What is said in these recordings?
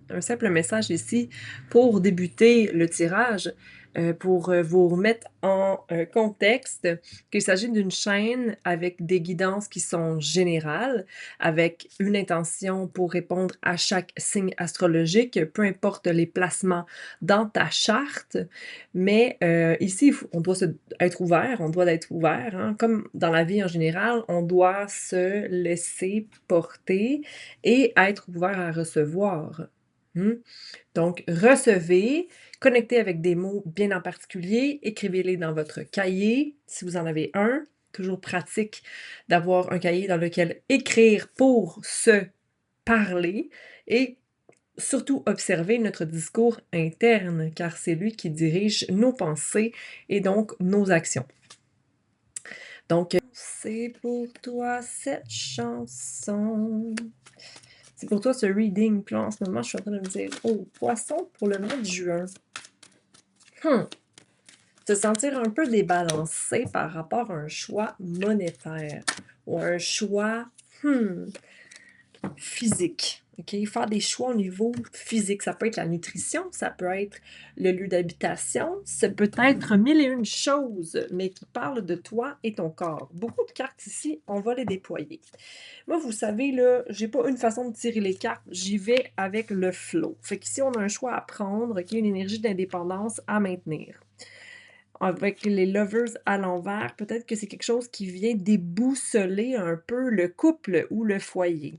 Un simple message ici pour débuter le tirage, pour, vous remettre en, contexte qu'il s'agit d'une chaîne avec des guidances qui sont générales, avec une intention pour répondre à chaque signe astrologique, peu importe les placements dans ta charte. Mais, ici, il faut on doit être ouvert, on doit être ouvert, hein. Comme dans la vie en général, on doit se laisser porter et être ouvert à recevoir. Mmh. Donc, recevez, connectez avec des mots bien en particulier, écrivez-les dans votre cahier, si vous en avez un. Toujours pratique d'avoir un cahier dans lequel écrire pour se parler et surtout observer notre discours interne, car c'est lui qui dirige nos pensées et donc nos actions. Donc, c'est pour toi cette chanson. C'est pour toi ce reading. Puis là, en ce moment, je suis en train de me dire, oh, poisson pour le mois de juin. Te sentir un peu débalancé par rapport à un choix monétaire ou un choix physique. OK? Faire des choix au niveau physique. Ça peut être la nutrition, ça peut être le lieu d'habitation, ça peut être mille et une choses, mais qui parlent de toi et ton corps. Beaucoup de cartes ici, on va les déployer. Moi, vous savez, là, j'ai pas une façon de tirer les cartes, j'y vais avec le flow. Fait qu'ici, on a un choix à prendre, OK? Une énergie d'indépendance à maintenir. Avec les lovers à l'envers, peut-être que c'est quelque chose qui vient déboussoler un peu le couple ou le foyer.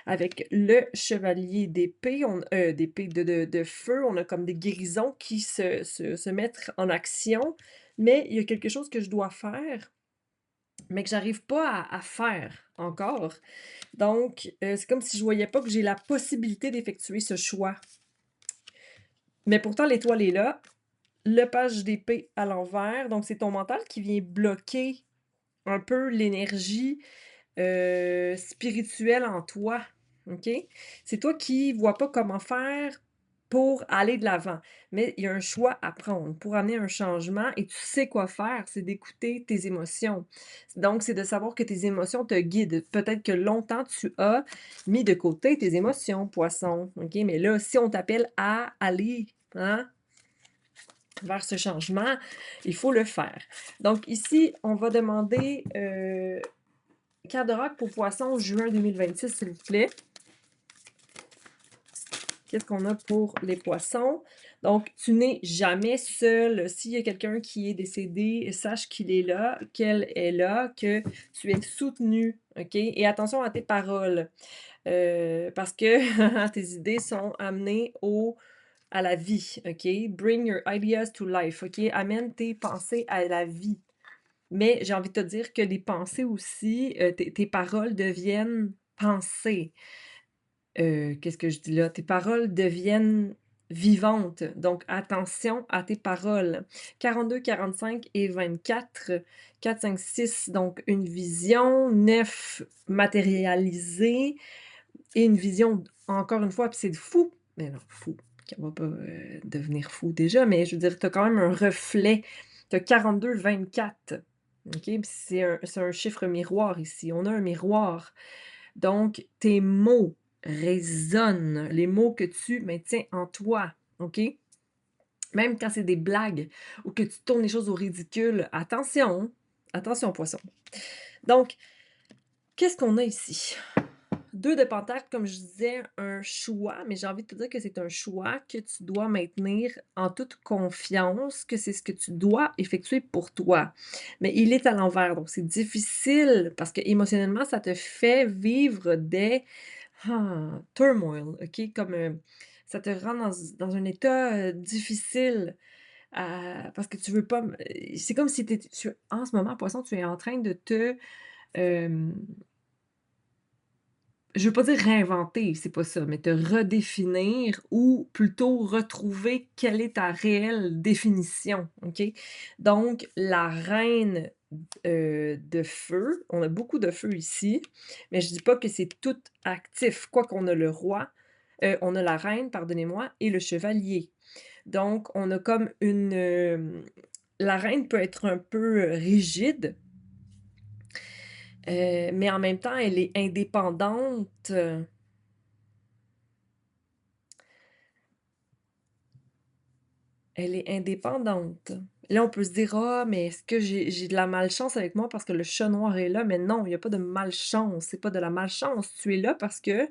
Avec le chevalier d'épée, d'épée de feu, on a comme des guérisons qui se mettent en action, mais il y a quelque chose que je dois faire, mais que j'arrive pas à faire encore. Donc, c'est comme si je voyais pas que j'ai la possibilité d'effectuer ce choix. Mais pourtant, l'étoile est là. Le page d'épée à l'envers, donc c'est ton mental qui vient bloquer un peu l'énergie, spirituelle en toi, OK? C'est toi qui vois pas comment faire pour aller de l'avant. Mais il y a un choix à prendre pour amener un changement et tu sais quoi faire, c'est d'écouter tes émotions. Donc c'est de savoir que tes émotions te guident. Peut-être que longtemps tu as mis de côté tes émotions, poisson, OK? Mais là, si on t'appelle à aller, hein, vers ce changement, il faut le faire. Donc ici, on va demander, carte de rock pour poisson juin 2026, s'il vous plaît. Qu'est-ce qu'on a pour les poissons? Donc, tu n'es jamais seul. S'il y a quelqu'un qui est décédé, sache qu'il est là, qu'elle est là, que tu es soutenu, OK? Et attention à tes paroles, parce que tes idées sont amenées à la vie, OK? Bring your ideas to life, OK? Amène tes pensées à la vie. Mais j'ai envie de te dire que les pensées aussi, tes paroles deviennent pensées. Qu'est-ce que je dis là? Tes paroles deviennent vivantes, donc attention à tes paroles. 42, 45 et 24, 4, 5, 6, donc une vision, 9 matérialisée et une vision, encore une fois, puis c'est fou, mais non, fou, on va pas, devenir fou déjà, mais je veux dire, tu as quand même un reflet. Tu as 42, 24, OK? Puis c'est un chiffre miroir ici. On a un miroir. Donc, tes mots résonnent, les mots que tu maintiens en toi, OK? Même quand c'est des blagues ou que tu tournes les choses au ridicule, attention, attention poisson. Donc, qu'est-ce qu'on a ici? 2 de pentacles, comme je disais, un choix, mais j'ai envie de te dire que c'est un choix que tu dois maintenir en toute confiance, que c'est ce que tu dois effectuer pour toi. Mais il est à l'envers, donc c'est difficile parce que émotionnellement, ça te fait vivre des turmoil, OK? Comme, ça te rend dans un état, difficile, parce que tu veux pas c'est comme si tu en ce moment, poisson, tu es en train de te, hem je veux pas dire réinventer, c'est pas ça, mais te redéfinir ou plutôt retrouver quelle est ta réelle définition, OK? Donc la reine, de feu, on a beaucoup de feu ici, mais je dis pas que c'est tout actif, quoiqu'on a le roi, on a la reine, pardonnez-moi, et le chevalier. Donc on a comme la reine peut être un peu, rigide, mais en même temps elle est indépendante, elle est indépendante. Là, on peut se dire: «Ah, mais est-ce que j'ai de la malchance avec moi parce que le chat noir est là?» Mais non, il y a pas de malchance, c'est pas de la malchance. Tu es là parce que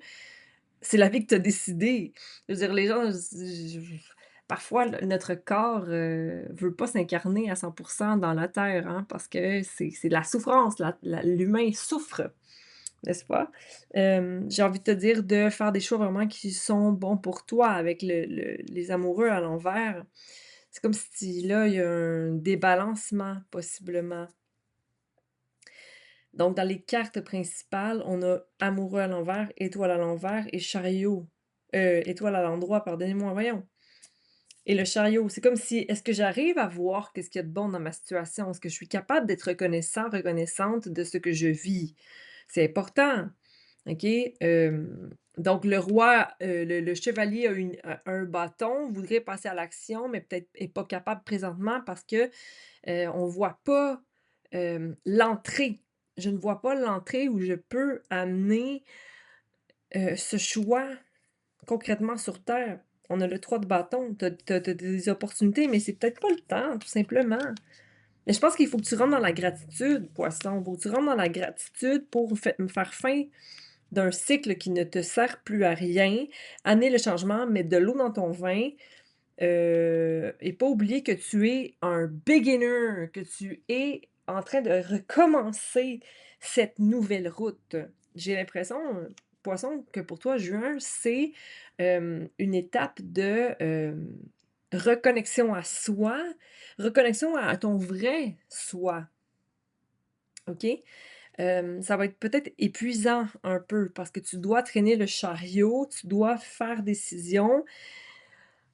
c'est la vie que tu as décidée. Je veux dire, les gens, parfois, notre corps, veut pas s'incarner à 100 dans la terre, hein, parce que c'est de la souffrance, l'humain souffre, n'est-ce pas? J'ai envie de te dire de faire des choix vraiment qui sont bons pour toi avec les amoureux à l'envers. C'est comme si là, il y a un débalancement possiblement. Donc dans les cartes principales, on a amoureux à l'envers, étoile à l'envers et chariot. Étoile à l'endroit, pardonnez-moi, voyons. Et le chariot, c'est comme si est-ce que j'arrive à voir qu'est-ce qu'il y a de bon dans ma situation? Est-ce que je suis capable d'être reconnaissant, reconnaissante de ce que je vis? C'est important, OK? Donc le roi, le chevalier a un bâton, voudrait passer à l'action, mais peut-être est pas capable présentement parce que, on voit pas, l'entrée. Je ne vois pas l'entrée où je peux amener, ce choix concrètement sur terre. On a le 3 de bâton, tu as des opportunités, mais c'est peut-être pas le temps, tout simplement. Mais je pense qu'il faut que tu rentres dans la gratitude, poisson. Faut que tu rentres dans la gratitude pour faire fin d'un cycle qui ne te sert plus à rien, amener le changement, mettre de l'eau dans ton vin, et pas oublier que tu es un beginner, que tu es en train de recommencer cette nouvelle route. J'ai l'impression, poisson, que pour toi, juin, c'est, une étape de, reconnexion à soi, reconnexion à ton vrai soi, OK? Ça va être peut-être épuisant un peu parce que tu dois traîner le chariot, tu dois faire décision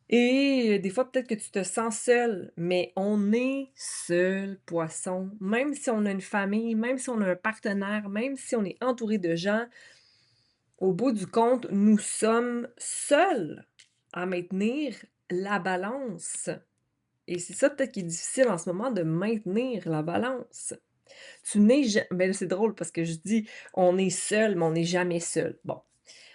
et des fois, peut-être que tu te sens seul, mais on est seul, poisson. Même si on a une famille, même si on a un partenaire, même si on est entouré de gens, au bout du compte, nous sommes seuls à maintenir la balance. Et c'est ça peut-être qui est difficile en ce moment, de maintenir la balance. Tu n'es ja Mais là, c'est drôle parce que je dis: «On est seul», mais on n'est jamais seul. Bon,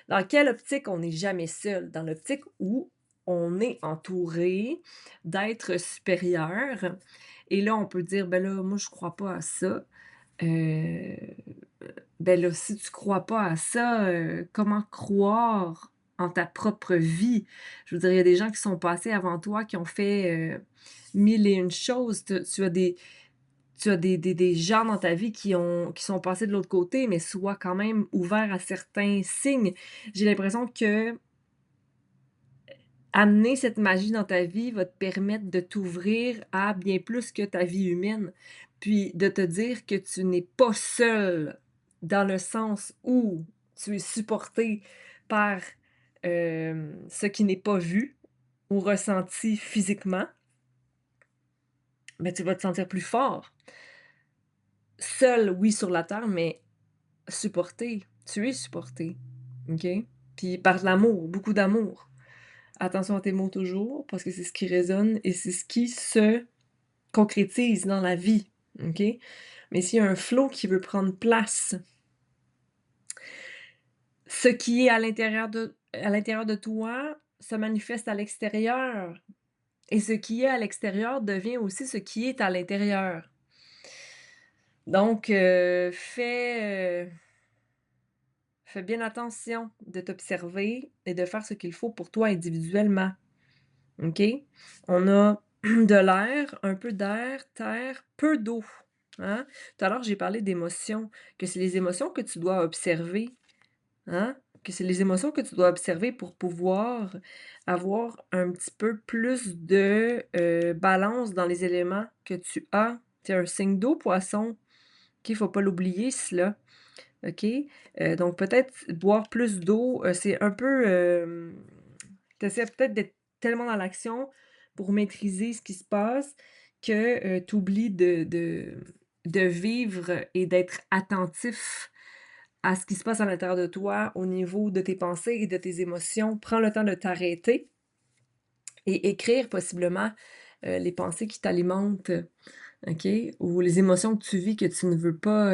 dans quelle optique on n'est jamais seul? Dans l'optique où on est entouré d'êtres supérieurs et là, on peut dire: «Ben là, moi, je crois pas à ça». Heu, ben là, si tu crois pas à ça, comment croire en ta propre vie? Je veux dire, il y a des gens qui sont passés avant toi, qui ont fait, 1000 et une choses. Tu as des gens dans ta vie qui sont passés de l'autre côté, mais sois quand même ouvert à certains signes. J'ai l'impression que amener cette magie dans ta vie va te permettre de t'ouvrir à bien plus que ta vie humaine, puis de te dire que tu n'es pas seul, dans le sens où tu es supporté par, ce qui n'est pas vu ou ressenti physiquement, mais tu vas te sentir plus fort. Seul, oui, sur la terre, mais supporté. Tu es supporté, OK? Puis par de l'amour, beaucoup d'amour. Attention à tes mots toujours, parce que c'est ce qui résonne et c'est ce qui se concrétise dans la vie, OK? Mais s'il y a un flot qui veut prendre place, ce qui est à l'intérieur de toi se manifeste à l'extérieur et ce qui est à l'extérieur devient aussi ce qui est à l'intérieur. Donc fais bien attention de t'observer et de faire ce qu'il faut pour toi individuellement, OK? On a de l'air, un peu d'air, terre, peu d'eau, hein? Tout à l'heure, j'ai parlé d'émotions, que c'est les émotions que tu dois observer, hein? Que c'est les émotions que tu dois observer pour pouvoir avoir un petit peu plus de, balance dans les éléments que tu as. Tu es un signe d'eau, poisson, OK? Faut pas l'oublier cela. OK? Donc peut-être boire plus d'eau, c'est un peu, tu essaies peut-être d'être tellement dans l'action pour maîtriser ce qui se passe que, tu oublies de vivre et d'être attentif à ce qui se passe à l'intérieur de toi, au niveau de tes pensées et de tes émotions. Prends le temps de t'arrêter et écrire possiblement, les pensées qui t'alimentent. OK? Ou les émotions que tu vis que tu ne veux pas,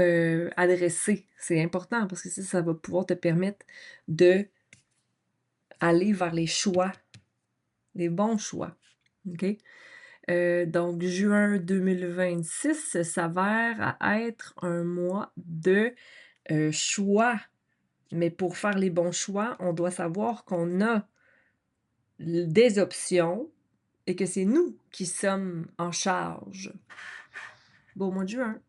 adresser. C'est important parce que ça va pouvoir te permettre d'aller vers les choix, les bons choix. OK? Donc juin 2026 s'avère à être un mois de, choix. Mais pour faire les bons choix, on doit savoir qu'on a des options et que c'est nous qui sommes en charge. Beau mois de juin.